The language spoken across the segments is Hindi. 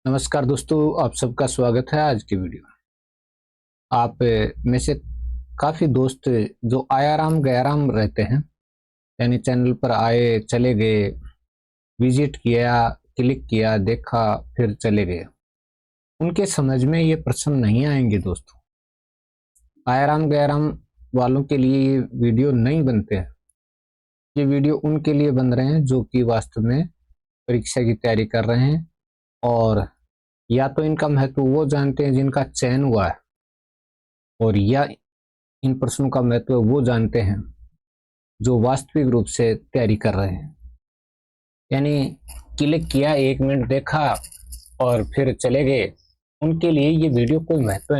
नमस्कार दोस्तों, आप सबका स्वागत है आज की वीडियो में। आप में से काफ़ी दोस्त जो आयाराम गयाराम रहते हैं, यानी चैनल पर आए चले गए, विजिट किया, क्लिक किया, देखा, फिर चले गए, उनके समझ में ये प्रश्न नहीं आएंगे दोस्तों। आयाराम गयाराम वालों के लिए ये वीडियो नहीं बनते हैं। ये वीडियो उनके लिए बन रहे हैं जो कि वास्तव में परीक्षा की तैयारी कर रहे हैं, और या तो इनका महत्व वो जानते हैं जिनका चयन हुआ है, और या इन प्रश्नों का महत्व वो जानते हैं जो वास्तविक रूप से तैयारी कर रहे हैं। यानी क्लिक किया, 1 मिनट देखा और फिर चले गए, उनके लिए ये वीडियो कोई महत्व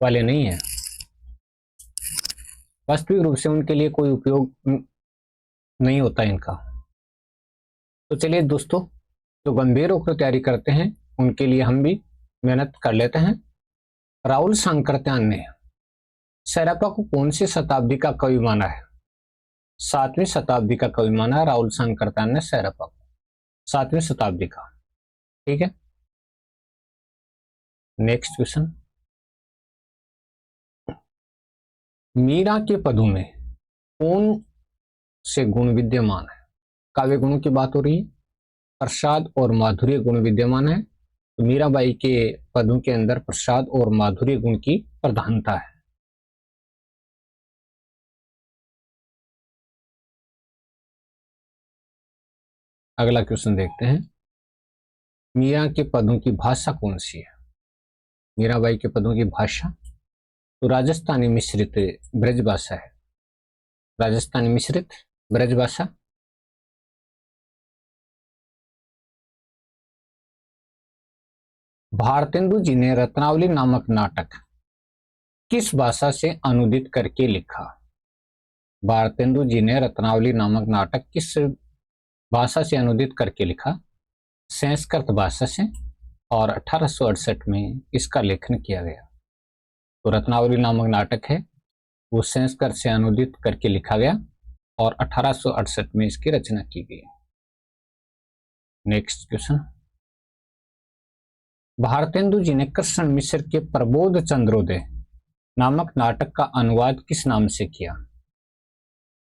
वाले नहीं है। वास्तविक रूप से उनके लिए कोई उपयोग नहीं होता इनका। तो चलिए दोस्तों, जो गंभीर होकर तैयारी करते हैं उनके लिए हम भी मेहनत कर लेते हैं। राहुल सांकृत्यायन ने सैरपा को कौन सी शताब्दी का कवि माना है? 7वीं शताब्दी का कवि माना है राहुल सांकृत्यायन ने सैरपा को, 7वीं शताब्दी का। ठीक है, नेक्स्ट क्वेश्चन। मीरा के पदों में कौन से गुण विद्यमान है? काव्य गुणों की बात हो रही है, प्रसाद और माधुर्य गुण विद्यमान है। तो मीराबाई के पदों के अंदर प्रसाद और माधुर्य गुण की प्रधानता है। अगला क्वेश्चन देखते हैं, मीरा के पदों की भाषा कौन सी है? मीराबाई के पदों की भाषा तो राजस्थानी मिश्रित ब्रज भाषा है। राजस्थानी मिश्रित ब्रज भाषा। भारतेंदु जी ने रत्नावली नामक नाटक किस भाषा से अनुदित करके लिखा? भारतेंदु जी ने रत्नावली नामक नाटक किस भाषा से अनुदित करके लिखा? संस्कृत भाषा से, और 1868 में इसका लेखन किया गया। तो रत्नावली नामक नाटक है वो संस्कृत से अनुदित करके लिखा गया और 1868 में इसकी रचना की गई। Next question. भारतेंदु जी ने कृष्ण मिश्र के प्रबोध चंद्रोदय नामक नाटक का अनुवाद किस नाम से किया?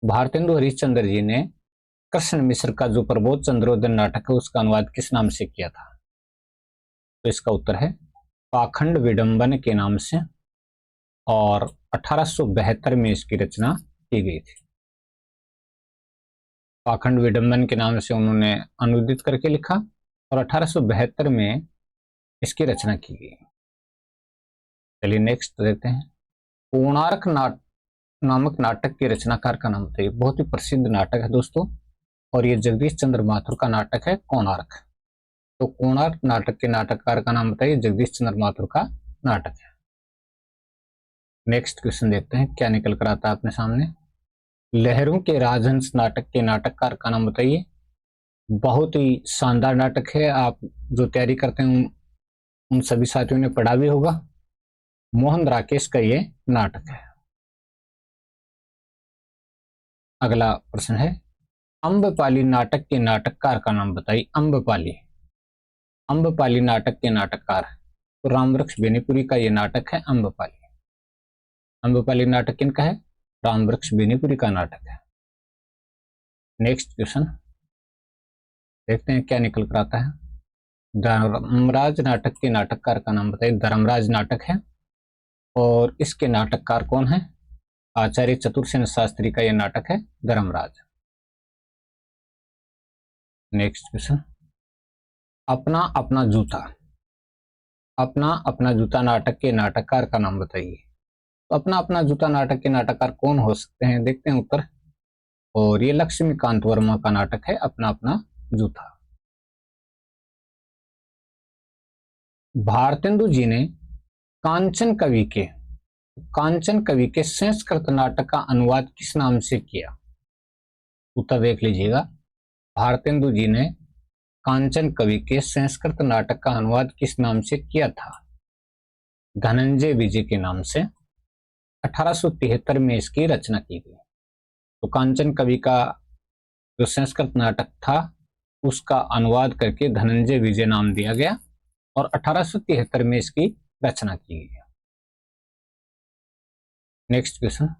भारतेंदु हरिश्चंद्र जी ने कृष्ण मिश्र का जो प्रबोध चंद्रोदय नाटक है उसका अनुवाद किस नाम से किया था? तो इसका उत्तर है पाखंड विडंबन के नाम से, और 1872 में इसकी रचना की गई थी। पाखंड विडंबन के नाम से उन्होंने अनुदित करके लिखा और 1872 में इसकी रचना की गई। चलिए नेक्स्ट देखते हैं, कोणार्क नामक नाटक के रचनाकार का नाम बताइए। बहुत ही प्रसिद्ध नाटक है दोस्तों, और ये जगदीश चंद्र माथुर का नाटक है कोणार्क। तो कोणार्क नाटक के नाटककार का नाम बताइए। जगदीश चंद्र माथुर का नाटक है। नेक्स्ट क्वेश्चन देखते हैं क्या निकल कर आता है अपने सामने। लहरों के राजहंस नाटक के नाटककार का नाम बताइए। बहुत ही शानदार नाटक है, आप जो तैयारी करते हैं उन सभी साथियों ने पढ़ा भी होगा। मोहन राकेश का ये नाटक है। अगला प्रश्न है, अम्बपाली नाटक के नाटककार का नाम बताइए। अम्बपाली, अम्बपाली नाटक के नाटककार तो रामवृक्ष बेनीपुरी का ये नाटक है अम्बपाली। अम्बपाली नाटक किनका है? रामवृक्ष बेनीपुरी का नाटक है। नेक्स्ट क्वेश्चन देखते हैं क्या निकल कर आता है। धर्मराज नाटक के नाटककार का नाम बताइए। धर्मराज नाटक है, और इसके नाटककार कौन है? आचार्य चतुरसेन शास्त्री का यह नाटक है धर्मराज। नेक्स्ट क्वेश्चन, अपना अपना जूता, अपना अपना जूता नाटक के नाटककार का नाम बताइए। तो अपना अपना जूता नाटक के नाटककार कौन हो सकते हैं? देखते हैं उत्तर, और ये लक्ष्मीकांत वर्मा का नाटक है अपना अपना जूता। भारतेंदु जी ने कांचन कवि के संस्कृत नाटक का अनुवाद किस नाम से किया? उत्तर देख लीजिएगा। भारतेंदु जी ने कांचन कवि के संस्कृत नाटक का अनुवाद किस नाम से किया था? धनंजय विजय के नाम से। 1873 में इसकी रचना की गई। तो कांचन कवि का जो संस्कृत नाटक था उसका अनुवाद करके धनंजय विजय नाम दिया गया, और 1873 में इसकी रचना की गई। नेक्स्ट क्वेश्चन,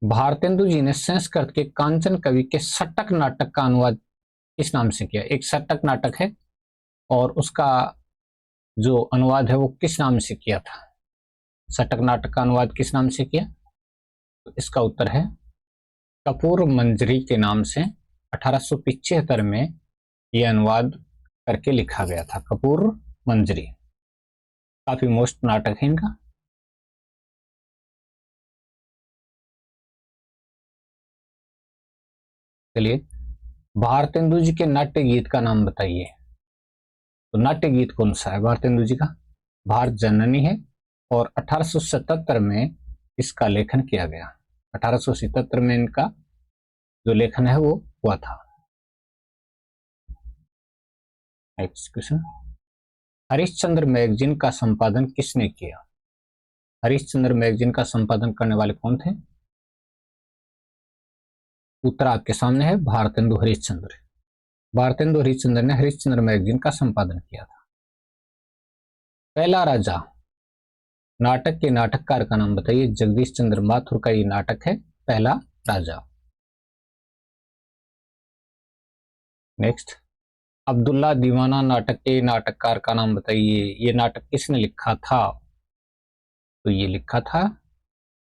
भारतेंदु जी ने संस्कृत के कांचन कवि के षटक नाटक का अनुवाद किस नाम से किया? एक षटक नाटक है और उसका जो अनुवाद है वो किस नाम से किया था? षटक नाटक का अनुवाद किस नाम से किया? तो इसका उत्तर है कपूर मंजरी के नाम से 1875 में यह अनुवाद करके लिखा गया था। कपूर मंजरी काफी मोस्ट नाटक है इनका। चलिए, भारतेंदु जी के नाट्य गीत का नाम बताइए। तो नाट्य गीत कौन सा है भारतेंदु जी का? भारत जननी है और 1877 में इसका लेखन किया गया। 1877 में इनका जो लेखन है वो हुआ था। नेक्स्ट क्वेश्चन, हरिश्चंद्र मैगजीन का संपादन किसने किया? हरिश्चंद्र मैगजीन का संपादन करने वाले कौन थे? उत्तर आपके सामने है, भारतेंदु हरिश्चंद्र। भारतेंदु हरिश्चंद्र ने हरिश्चंद्र मैगजीन का संपादन किया था। पहला राजा नाटक के नाटककार का नाम बताइए। जगदीश चंद्र माथुर का ये नाटक है पहला राजा। नेक्स्ट, अब्दुल्ला दीवाना नाटक के नाटककार का नाम बताइए। ये नाटक किसने लिखा था? तो ये लिखा था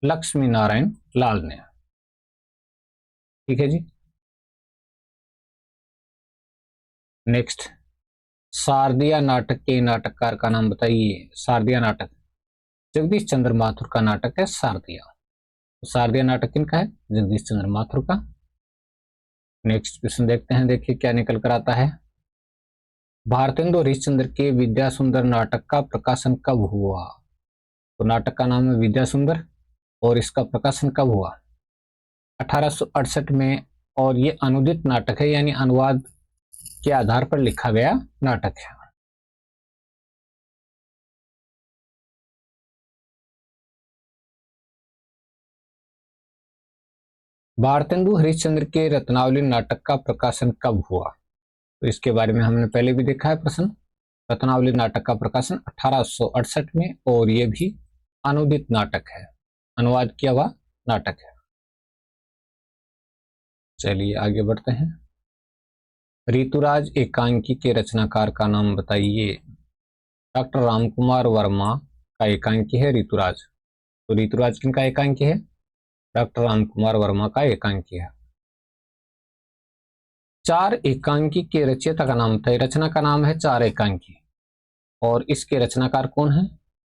लक्ष्मी नारायण लाल ने। ठीक है जी। नेक्स्ट, शारदिया नाटक के नाटककार का नाम बताइए। शारदिया नाटक जगदीश चंद्र माथुर का नाटक है शारदिया। तो शारदिया नाटक किनका है? जगदीश चंद्र माथुर का। नेक्स्ट क्वेश्चन देखते हैं, देखिए क्या निकल कर आता है। भारतेंदु हरिश्चंद्र के विद्या सुंदर नाटक का प्रकाशन कब हुआ? तो नाटक का नाम है विद्या सुंदर और इसका प्रकाशन कब हुआ? 1868 में। और ये अनुदित नाटक है, यानी अनुवाद के आधार पर लिखा गया नाटक है। भारतेंदु हरिश्चंद्र के रत्नावली नाटक का प्रकाशन कब हुआ? तो इसके बारे में हमने पहले भी देखा है प्रश्न। रत्नावली नाटक का प्रकाशन 1868 में और यह भी अनुदित नाटक है, अनुवाद किया हुआ नाटक है। चलिए आगे बढ़ते हैं। ऋतुराज एकांकी के रचनाकार का नाम बताइए। डॉक्टर रामकुमार वर्मा का एकांकी है ऋतुराज। तो ऋतुराज किनका एकांकी है? डॉक्टर रामकुमार वर्मा का एकांकी है। चार एकांकी के रचयिता का नाम बताइए। रचना का नाम है चार एकांकी और इसके रचनाकार कौन है?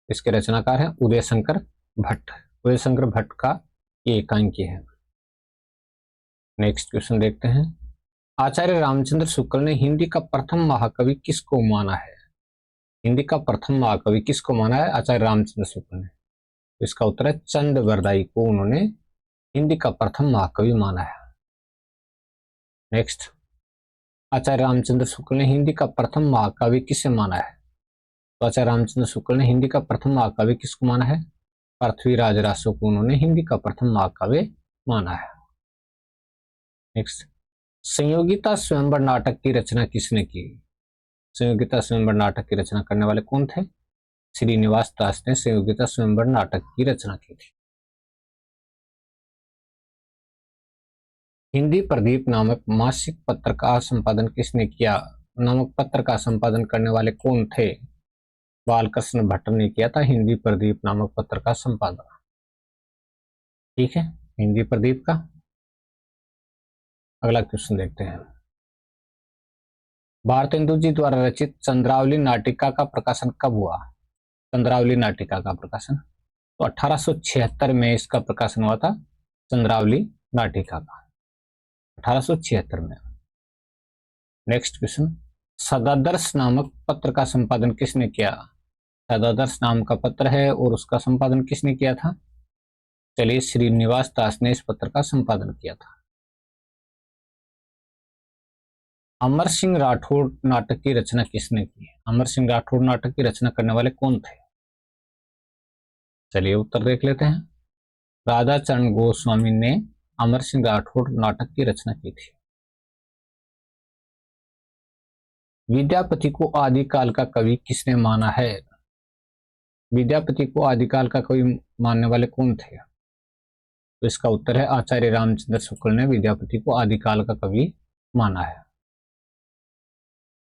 इसके रचनाकार है उदय शंकर भट्ट। उदय शंकर भट्ट का ये एकांकी है। नेक्स्ट क्वेश्चन देखते हैं। आचार्य रामचंद्र शुक्ल ने हिंदी का प्रथम महाकवि किसको माना है? हिंदी का प्रथम महाकवि किसको माना है आचार्य रामचंद्र शुक्ल ने? तो इसका उत्तर है चंद बरदाई को उन्होंने हिंदी का प्रथम महाकवि माना है। नेक्स्ट, आचार्य रामचंद्र शुक्ल ने हिंदी का प्रथम महाकवि किसे माना है? तो आचार्य रामचंद्र शुक्ल ने हिंदी का प्रथम महाकवि किसको माना है? पृथ्वीराज रासो को उन्होंने हिंदी का प्रथम महाकाव्य माना है। नेक्स्ट, संयोगिता स्वयंवर नाटक की रचना किसने की? संयोगिता स्वयंवर नाटक की रचना करने वाले कौन थे? श्रीनिवास दास ने संयोगिता स्वयंवर नाटक की रचना की थी। हिंदी प्रदीप नामक मासिक पत्र का संपादन किसने किया? नामक पत्र का संपादन करने वाले कौन थे? बालकृष्ण भट्ट ने किया था हिंदी प्रदीप नामक पत्र का संपादन। ठीक है, हिंदी प्रदीप का। अगला क्वेश्चन देखते हैं। भारतेंदु जी द्वारा रचित चंद्रावली नाटिका का प्रकाशन कब हुआ? चंद्रावली नाटिका का प्रकाशन तो 1876 में इसका प्रकाशन हुआ था। चंद्रावली नाटिका का 1876 में। नेक्स्ट क्वेश्चन, सदादर्श नामक पत्र का संपादन किसने किया? सदादर्श नाम का पत्र है और उसका संपादन किसने किया था? चलिए, श्रीनिवास दास ने इस पत्र का संपादन किया था। अमर सिंह राठौड़ नाटक की रचना किसने की? अमर सिंह राठौड़ नाटक की रचना करने वाले कौन थे? चलिए उत्तर देख लेते हैं। राधा चरण गोस्वामी ने अमर सिंह राठौड़ नाटक की रचना की थी। विद्यापति को आदिकाल का कवि किसने माना है? विद्यापति को आदिकाल का कवि मानने वाले कौन थे? तो इसका उत्तर है आचार्य रामचंद्र शुक्ल ने विद्यापति को आदिकाल का कवि माना है।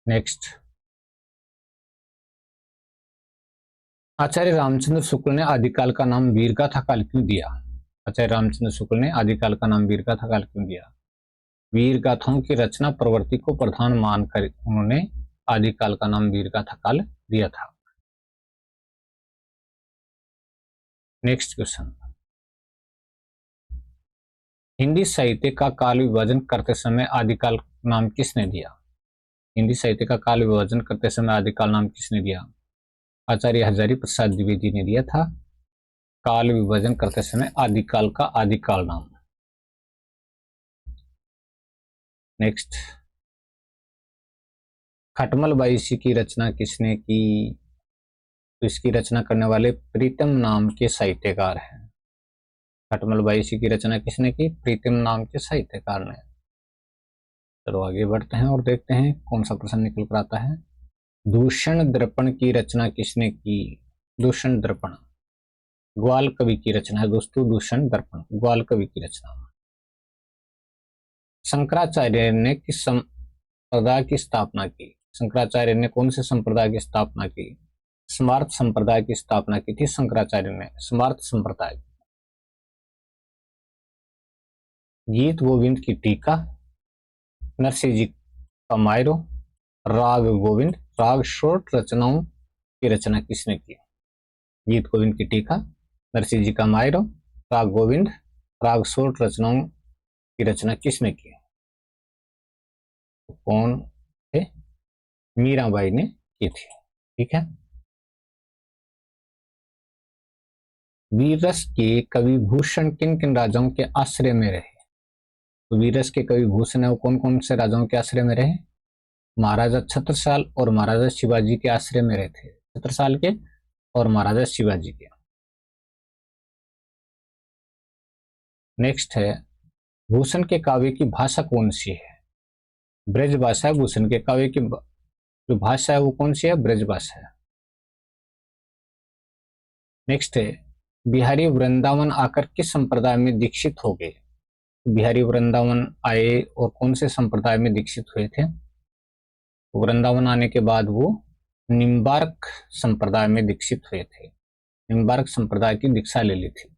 नेक्स्ट, आचार्य रामचंद्र शुक्ल ने आदिकाल का नाम वीरगाथा काल क्यों दिया? आचार्य रामचंद्र शुक्ल ने आदिकाल का नाम वीरगाथा काल क्यों दिया? वीरगाथाओं की रचना प्रवृत्ति को प्रधान मानकर उन्होंने आदिकाल का नाम वीरगाथा काल दिया था। नेक्स्ट क्वेश्चन, हिंदी साहित्य का काल विभाजन करते समय आदिकाल नाम किसने दिया? हिंदी साहित्य का काल विभाजन करते समय आदिकाल नाम किसने दिया? आचार्य हजारी प्रसाद द्विवेदी ने दिया था काल विभाजन करते समय आदिकाल का आदिकाल नाम। नेक्स्ट, खटमल बाईसी की रचना किसने की? तो इसकी रचना करने वाले प्रीतम नाम के साहित्यकार हैं। खटमल बाईसी की रचना किसने की? प्रीतम नाम के साहित्यकार ने। चलो आगे बढ़ते हैं और देखते हैं कौन सा प्रश्न निकल कर आता है। दूषण दर्पण की रचना किसने की? दूषण दर्पण ग्वाल कवि की रचना है दोस्तों। दूषण दर्पण ग्वाल कवि की रचना। शंकराचार्य ने किस संप्रदाय की स्थापना की? शंकराचार्य ने कौन से संप्रदाय की स्थापना की? स्मार्त संप्रदाय की स्थापना की थी शंकराचार्य ने, स्मार्त संप्रदाय। गीत गोविंद की टीका, नरसिंह जी का मायरो, राग गोविंद, राग शोट रचनाओं की रचना किसने की? गीत गोविंद की टीका, नरसिंह जी का मायरो, राग गोविंद, राग शोट रचनाओं की रचना किसने की? कौन थे? मीराबाई ने की थी। ठीक है। वीररस के कवि भूषण किन किन राजाओं के आश्रय में रहे? तो वीररस के कवि भूषण है वो कौन कौन से राजाओं के आश्रय में रहे? महाराजा छत्रसाल और महाराजा शिवाजी के आश्रय में रहे थे। छत्रसाल के और महाराजा शिवाजी के। नेक्स्ट है, भूषण के काव्य की भाषा कौन सी है? ब्रज भाषा है। भूषण के काव्य की जो भाषा है वो कौन सी है? ब्रज भाषा है। नेक्स्ट है, बिहारी वृंदावन आकर किस संप्रदाय में दीक्षित हो गए? बिहारी वृंदावन आए और कौन से संप्रदाय में दीक्षित हुए थे? वृंदावन आने के बाद वो निम्बार्क संप्रदाय में दीक्षित हुए थे। निम्बार्क संप्रदाय की दीक्षा ले ली थी।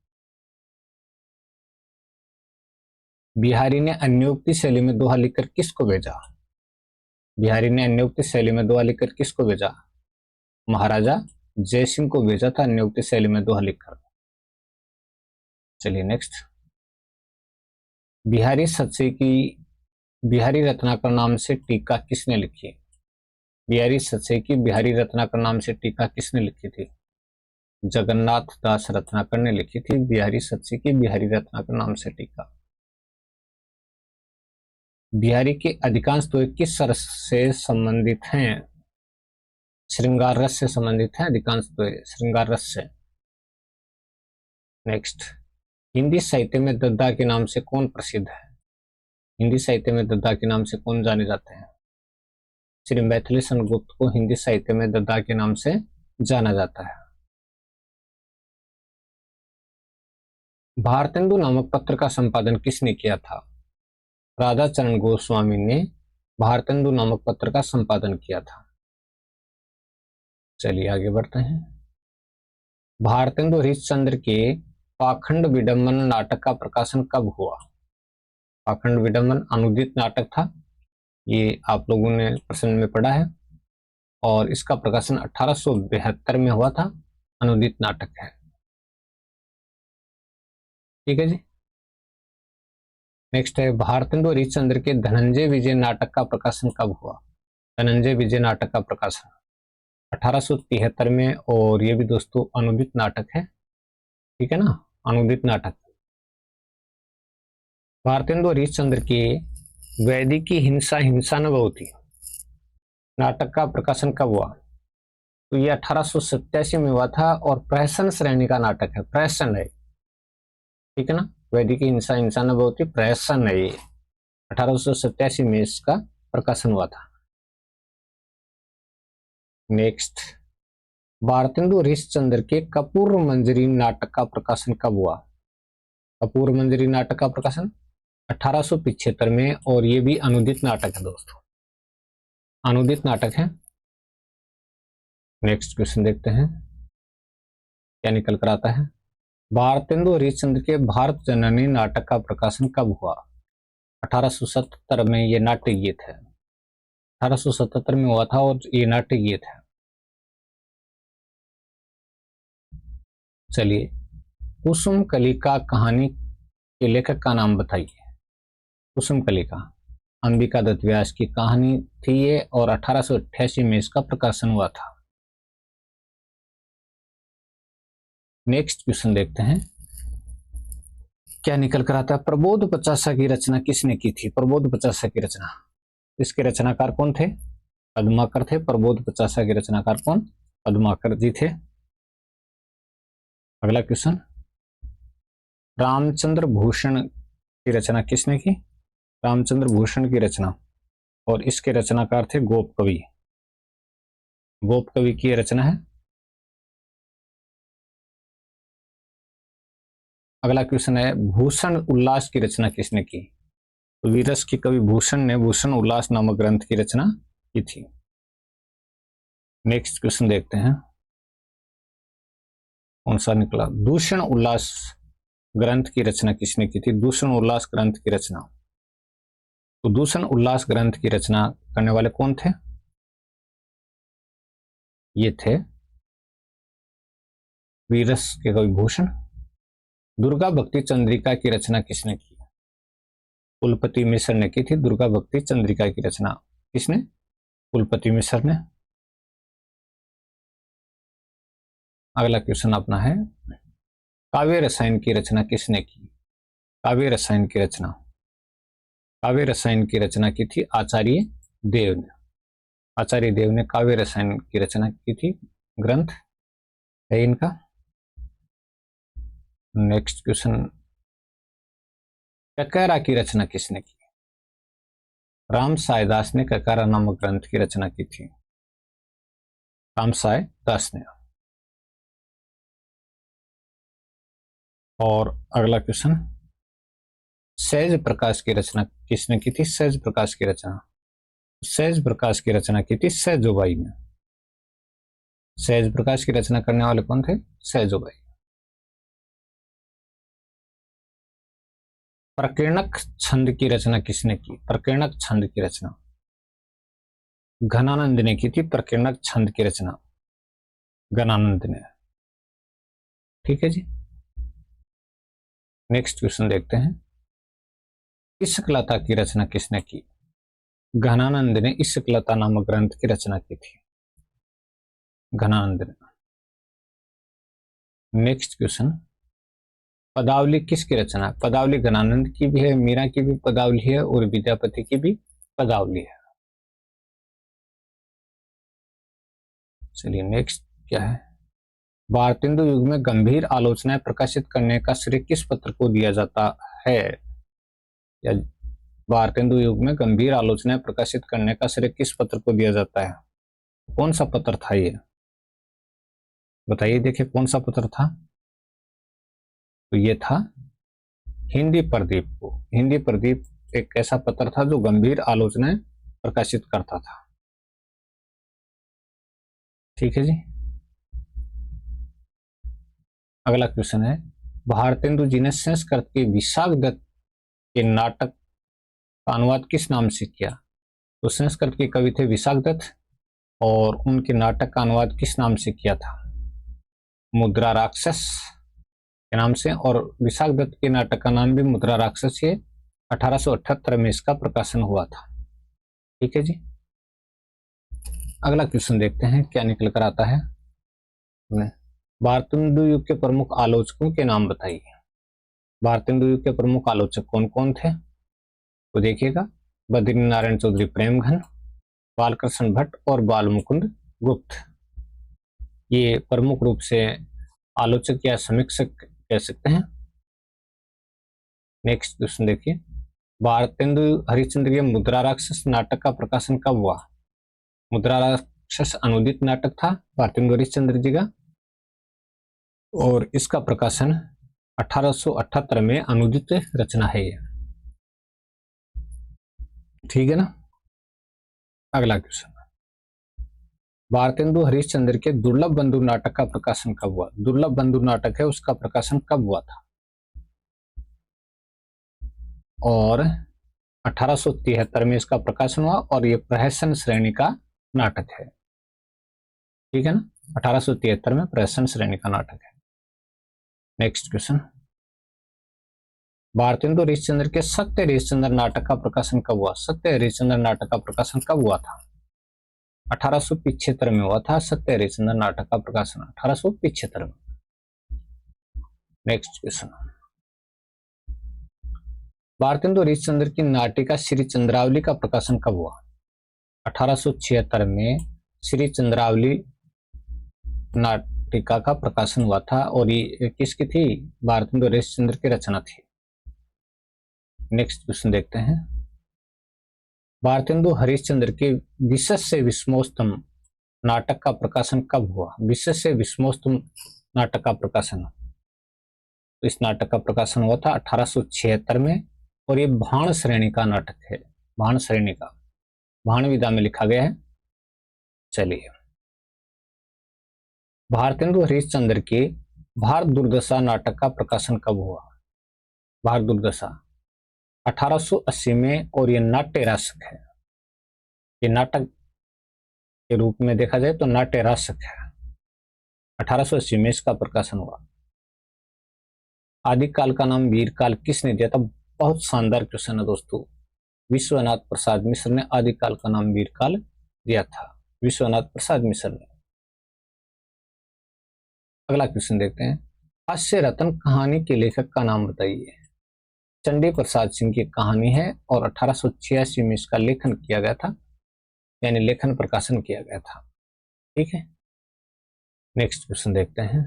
बिहारी ने अन्योक्ति शैली में दोहा लिखकर किसको भेजा? बिहारी ने अन्योक्ति शैली में दोहा लिखकर किसको भेजा? महाराजा जयसिंह को भेजा था अन्योक्ति शैली में दोहा लिखकर। चलिए नेक्स्ट, बिहारी सच्चे की बिहारी रत्नाकर नाम से टीका किसने लिखी? बिहारी सच्चे की बिहारी रत्नाकर नाम से टीका किसने लिखी थी? जगन्नाथ दास रत्नाकर ने लिखी थी बिहारी सच्चे की बिहारी रत्नाकर नाम से टीका। बिहारी के अधिकांश दोहे किस रस से संबंधित हैं? श्रृंगार रस से संबंधित हैं अधिकांश दोहे, श्रृंगार रस से। नेक्स्ट, हिंदी साहित्य में दद्दा के नाम से कौन प्रसिद्ध है? हिंदी साहित्य में दद्दा के नाम से कौन जाने जाते हैं? श्री मैथिलीशरण गुप्त को हिंदी साहित्य में दद्दा के नाम से जाना जाता है। भारतेंदु नामक पत्र का संपादन किसने किया था? राधाचरण गोस्वामी ने भारतेंदु नामक पत्र का संपादन किया था। चलिए आगे बढ़ते हैं। भारतेंदु हरिश्चंद्र के पाखंड विडंबन नाटक का प्रकाशन कब हुआ? पाखंड विडंबन अनुदित नाटक था, ये आप लोगों ने प्रश्न में पढ़ा है, और इसका प्रकाशन 1872 में हुआ था। अनुदित नाटक है। ठीक है जी। नेक्स्ट है, भारतेंदु हरिश्चंद्र के धनंजय विजय नाटक का प्रकाशन कब हुआ? धनंजय विजय नाटक का प्रकाशन 1873 में, और ये भी दोस्तों अनुदित नाटक है। ठीक है ना, अनुदित नाटक। भारतेंदु हरिश्चंद्र के वैदिकी हिंसा हिंसा न बहुती नाटक का प्रकाशन कब हुआ? तो ये 1887 में हुआ था, और प्रहसन श्रेणी का नाटक है, प्रहसन है। ठीक है ना, वैदिकी हिंसा हिंसा न बहुती प्रहसन है, ये 1887 में इसका प्रकाशन हुआ था। नेक्स्ट, भारतेंदु हरिश्चंद्र के कपूर मंजरी नाटक का प्रकाशन कब हुआ? कपूर मंजरी नाटक का प्रकाशन 1875 में, और ये भी अनुदित नाटक है दोस्तों, अनुदित नाटक है। नेक्स्ट क्वेश्चन देखते हैं क्या निकल कर आता है। भारतेंदु हरिश्चंद्र के भारत जननी नाटक का प्रकाशन कब हुआ? 1877 में ये नाट्य गीत है, 1877 में हुआ था और ये नाट्य गीत है। चलिए, कुसुम कलिका कहानी के लेखक का नाम बताइए। कुसुम कलिका अंबिका दत्त व्यास की कहानी थी ये, और 1888 में इसका प्रकाशन हुआ था। नेक्स्ट क्वेश्चन देखते हैं क्या निकल कर आता है। प्रबोध पचासा की रचना किसने की थी? प्रबोध पचासा की रचना, इसके रचनाकार कौन थे? पद्माकर थे। प्रबोध पचासा के रचनाकार कौन? पद्माकर जी थे। अगला क्वेश्चन, रामचंद्र भूषण की रचना किसने की? रामचंद्र भूषण की रचना, और इसके रचनाकार थे गोप कवि। गोप कवि की रचना है। अगला क्वेश्चन है, भूषण उल्लास की रचना किसने की? तो वीरस के कवि भूषण ने भूषण उल्लास नामक ग्रंथ की रचना की थी। नेक्स्ट क्वेश्चन देखते हैं कौन सा निकला। दूषण उल्लास ग्रंथ की रचना किसने की थी? दूषण उल्लास ग्रंथ की रचना, तो दूषण उल्लास ग्रंथ की रचना करने वाले कौन थे? ये थे वीरस के कवि भूषण। दुर्गा भक्ति चंद्रिका की रचना किसने की? कुलपति मिश्र ने की थी दुर्गा भक्ति चंद्रिका की रचना। किसने? कुलपति मिश्र ने। अगला क्वेश्चन अपना है, काव्य रसायन की रचना किसने की? काव्य रसायन की रचना, काव्य रसायन की रचना की थी आचार्य देव ने। आचार्य देव ने काव्य रसायन की रचना की थी, ग्रंथ है इनका। नेक्स्ट क्वेश्चन, ककैरा की रचना किसने की? राम साय दास ने ककैरा नामक ग्रंथ की रचना की थी, राम साय दास ने। और अगला क्वेश्चन, सहज प्रकाश की रचना किसने की थी? सहज प्रकाश की रचना, सहज प्रकाश की रचना की थी सहजोबाई ने। सहज प्रकाश की रचना करने वाले कौन थे? सहजोबाई। प्रकीर्णक छंद की रचना किसने की? प्रकीर्णक छंद की रचना घनानंद ने की थी। प्रकीर्णक छंद की रचना घनानंद ने। ठीक है जी। नेक्स्ट क्वेश्चन देखते हैं, इस्कलता की रचना किसने की? घनानंद ने इस्कलता नामक ग्रंथ की रचना की थी, घनानंद ने। नेक्स्ट क्वेश्चन, पदावली किसकी रचना है? पदावली घनानंद की भी है, मीरा की भी पदावली है, और विद्यापति की भी पदावली है। चलिए नेक्स्ट क्या है, भारतेंदु युग में गंभीर आलोचनाएं प्रकाशित करने का श्रेय किस पत्र को दिया जाता है? या भारतेंदु युग में गंभीर आलोचनाएं प्रकाशित करने का श्रेय किस पत्र को दिया जाता है? कौन सा पत्र था ये? बताइए, देखिए कौन सा पत्र था। तो ये था हिंदी प्रदीप को। हिंदी प्रदीप एक ऐसा पत्र था जो गंभीर आलोचनाएं प्रकाशित करता था। ठीक है जी। अगला क्वेश्चन है, भारतेंदु जी ने संस्कृत के विशाख दत्त के नाटक का अनुवाद किस नाम से किया? तो संस्कृत के कवि थे विशाख दत्त, और उनके नाटक का अनुवाद किस नाम से किया था? मुद्रा राक्षस के नाम से। और विशाख दत्त के नाटक का नाम भी मुद्रा राक्षस है। 1878 में इसका प्रकाशन हुआ था। ठीक है जी। अगला क्वेश्चन देखते हैं क्या निकल कर आता है। भारतेंदु युग के प्रमुख आलोचकों के नाम बताइए। भारतेंदु युग के प्रमुख आलोचक कौन कौन थे? तो देखिएगा, बद्री नारायण चौधरी प्रेमघन, बालकृष्ण भट्ट और बाल मुकुंद गुप्त, ये प्रमुख रूप से आलोचक या समीक्षक कह सकते हैं। नेक्स्ट क्वेश्चन देखिए, भारतेंदु हरिश्चंद्र के मुद्रा राक्षस नाटक का प्रकाशन कब हुआ? मुद्रा अक्षर से अनुदित नाटक था भारतेंदु हरिश्चंद्र जी का, और इसका प्रकाशन 1878 में अनुदित रचना है ये। ठीक है ना। अगला क्वेश्चन, भारतेंदु हरिश्चंद्र के दुर्लभ बंधु नाटक का प्रकाशन कब हुआ? दुर्लभ बंधु नाटक है, उसका प्रकाशन कब हुआ था? और 1873 में इसका प्रकाशन हुआ, और ये प्रहसन श्रेणी का नाटक है। ठीक है ना, 1873 में प्रहसन श्रेणी का नाटक है। नेक्स्ट क्वेश्चन, भारतेंदु हरिश्चंद्र के सत्य हरिश्चंद्र नाटक का प्रकाशन कब हुआ? सत्य हरिश्चंद्र नाटक का प्रकाशन कब हुआ था? 1875 में हुआ था सत्य हरिश्चंद्र नाटक का प्रकाशन, 1875 में। नेक्स्ट क्वेश्चन, भारतेंदु हरिश्चंद्र की नाटिका श्री चंद्रावली का प्रकाशन कब हुआ? 1876 में श्री चंद्रावली नाटिका का प्रकाशन हुआ था, और ये किसकी थी? भारतेंदु हरिश्चंद्र की रचना थी। नेक्स्ट क्वेश्चन देखते हैं, भारतेंदु हरिश्चंद्र के विशेष से विस्मोस्तम नाटक का प्रकाशन कब हुआ? विशेष से विस्मोस्तम नाटक का प्रकाशन, तो इस नाटक का प्रकाशन हुआ था 1876 में, और ये भाण श्रेणी का नाटक है। भाण श्रेणी का, भाण विधा में लिखा गया है। चलिए, भारतेंदु हरिश्चंद्र के भारत दुर्दशा नाटक का प्रकाशन कब हुआ? भारत दुर्दशा 1880 में, और ये नाट्य रासक है। ये नाटक के रूप में देखा जाए तो नाट्य रासक है। 1880 में इसका प्रकाशन हुआ। आदिकाल का नाम वीरकाल किसने दिया था? बहुत शानदार क्वेश्चन है दोस्तों। विश्वनाथ प्रसाद मिश्र ने आदिकाल का नाम वीरकाल दिया था, विश्वनाथ प्रसाद मिश्र ने। अगला क्वेश्चन देखते हैं, हास्य रत्न कहानी के लेखक का नाम बताइए। चंडी प्रसाद सिंह की कहानी है, और 1886 में इसका लेखन किया गया था, यानी लेखन प्रकाशन किया गया था। ठीक है। नेक्स्ट क्वेश्चन देखते हैं,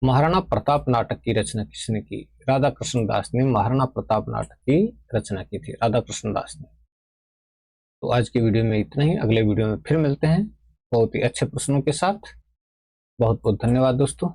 महाराणा प्रताप नाटक की रचना किसने की? राधा कृष्ण दास ने महाराणा प्रताप नाटक की रचना की थी, राधा कृष्ण दास ने। तो आज की वीडियो में इतना ही, अगले वीडियो में फिर मिलते हैं बहुत ही अच्छे प्रश्नों के साथ। बहुत बहुत धन्यवाद दोस्तों।